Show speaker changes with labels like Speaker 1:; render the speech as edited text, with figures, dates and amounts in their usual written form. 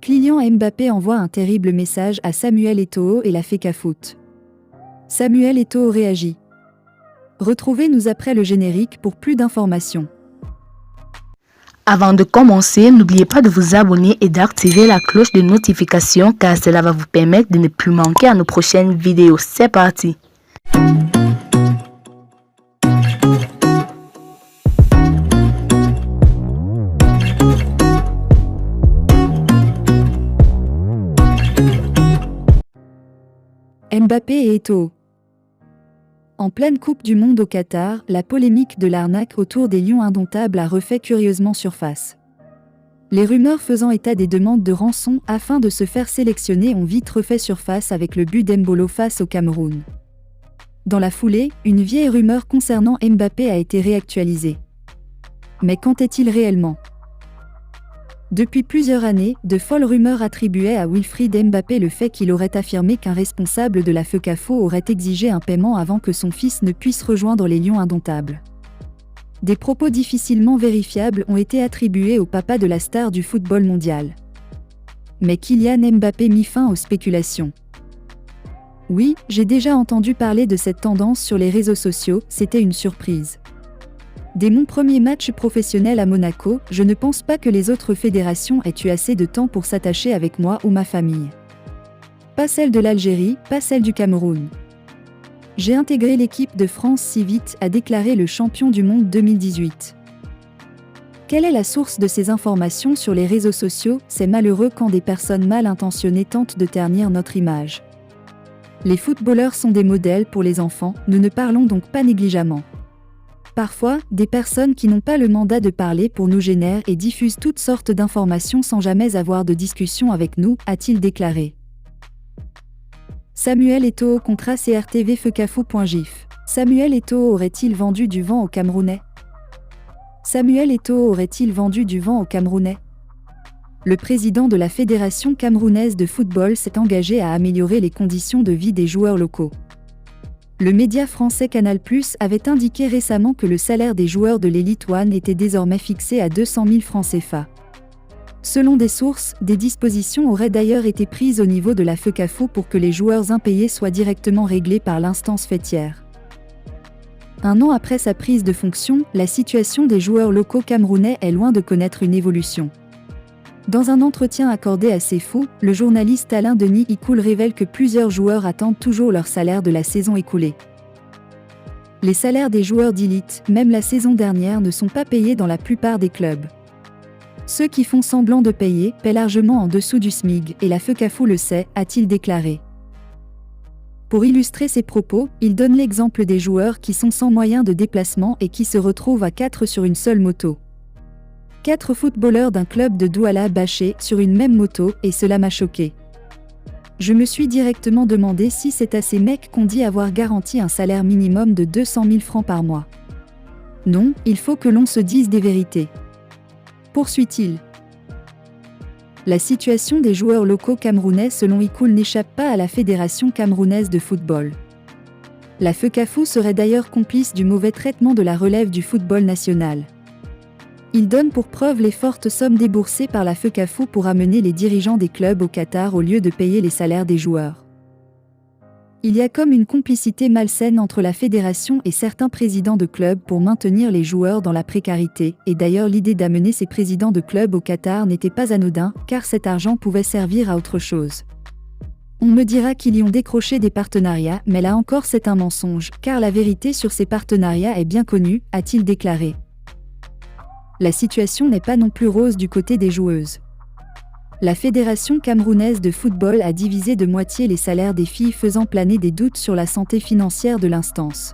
Speaker 1: Kylian Mbappé envoie un terrible message à Samuel Eto'o et la Fecafoot. Samuel Eto'o réagit. Retrouvez-nous après le générique pour plus d'informations.
Speaker 2: Avant de commencer, n'oubliez pas de vous abonner et d'activer la cloche de notification car cela va vous permettre de ne plus manquer à nos prochaines vidéos. C'est parti!
Speaker 1: Mbappé et Eto'o. En pleine Coupe du Monde au Qatar, la polémique de l'arnaque autour des Lions indomptables a refait curieusement surface. Les rumeurs faisant état des demandes de rançon afin de se faire sélectionner ont vite refait surface avec le but d'Embolo face au Cameroun. Dans la foulée, une vieille rumeur concernant Mbappé a été réactualisée. Mais qu'en est-il réellement ? Depuis plusieurs années, de folles rumeurs attribuaient à Wilfried Mbappé le fait qu'il aurait affirmé qu'un responsable de la Fecafoot aurait exigé un paiement avant que son fils ne puisse rejoindre les Lions indomptables. Des propos difficilement vérifiables ont été attribués au papa de la star du football mondial. Mais Kylian Mbappé mit fin aux spéculations. Oui, j'ai déjà entendu parler de cette tendance sur les réseaux sociaux, c'était une surprise. Dès mon premier match professionnel à Monaco, je ne pense pas que les autres fédérations aient eu assez de temps pour s'attacher avec moi ou ma famille. Pas celle de l'Algérie, pas celle du Cameroun. J'ai intégré l'équipe de France si vite, a déclaré le champion du monde 2018. Quelle est la source de ces informations sur les réseaux sociaux ? C'est malheureux quand des personnes mal intentionnées tentent de ternir notre image. Les footballeurs sont des modèles pour les enfants, nous ne parlons donc pas négligemment. Parfois, des personnes qui n'ont pas le mandat de parler pour nous génèrent et diffusent toutes sortes d'informations sans jamais avoir de discussion avec nous, a-t-il déclaré. Samuel Eto'o contrat CRTV Fecafoot.gif. Samuel Eto'o aurait-il vendu du vent aux Camerounais ? Samuel Eto'o aurait-il vendu du vent aux Camerounais ? Le président de la Fédération camerounaise de football s'est engagé à améliorer les conditions de vie des joueurs locaux. Le média français Canal+ avait indiqué récemment que le salaire des joueurs de l'Elite One était désormais fixé à 200 000 francs CFA. Selon des sources, des dispositions auraient d'ailleurs été prises au niveau de la Fecafoot pour que les joueurs impayés soient directement réglés par l'instance faîtière. Un an après sa prise de fonction, la situation des joueurs locaux camerounais est loin de connaître une évolution. Dans un entretien accordé à CFOot, le journaliste Alain Denis Icoul révèle que plusieurs joueurs attendent toujours leur salaire de la saison écoulée. Les salaires des joueurs d'élite, même la saison dernière, ne sont pas payés dans la plupart des clubs. Ceux qui font semblant de payer paient largement en dessous du SMIC, et la Fecafoot le sait, a-t-il déclaré. Pour illustrer ses propos, il donne l'exemple des joueurs qui sont sans moyens de déplacement et qui se retrouvent à 4 sur une seule moto. 4 footballeurs d'un club de Douala bâchés sur une même moto, et cela m'a choqué. Je me suis directement demandé si c'est à ces mecs qu'on dit avoir garanti un salaire minimum de 200 000 francs par mois. Non, il faut que l'on se dise des vérités. Poursuit-il. La situation des joueurs locaux camerounais selon Icoul n'échappe pas à la Fédération camerounaise de football. La Fecafoot serait d'ailleurs complice du mauvais traitement de la relève du football national. Il donne pour preuve les fortes sommes déboursées par la Fecafoot pour amener les dirigeants des clubs au Qatar au lieu de payer les salaires des joueurs. Il y a comme une complicité malsaine entre la fédération et certains présidents de clubs pour maintenir les joueurs dans la précarité, et d'ailleurs l'idée d'amener ces présidents de clubs au Qatar n'était pas anodin, car cet argent pouvait servir à autre chose. On me dira qu'ils y ont décroché des partenariats, mais là encore c'est un mensonge, car la vérité sur ces partenariats est bien connue, a-t-il déclaré. La situation n'est pas non plus rose du côté des joueuses. La Fédération camerounaise de football a divisé de moitié les salaires des filles, faisant planer des doutes sur la santé financière de l'instance.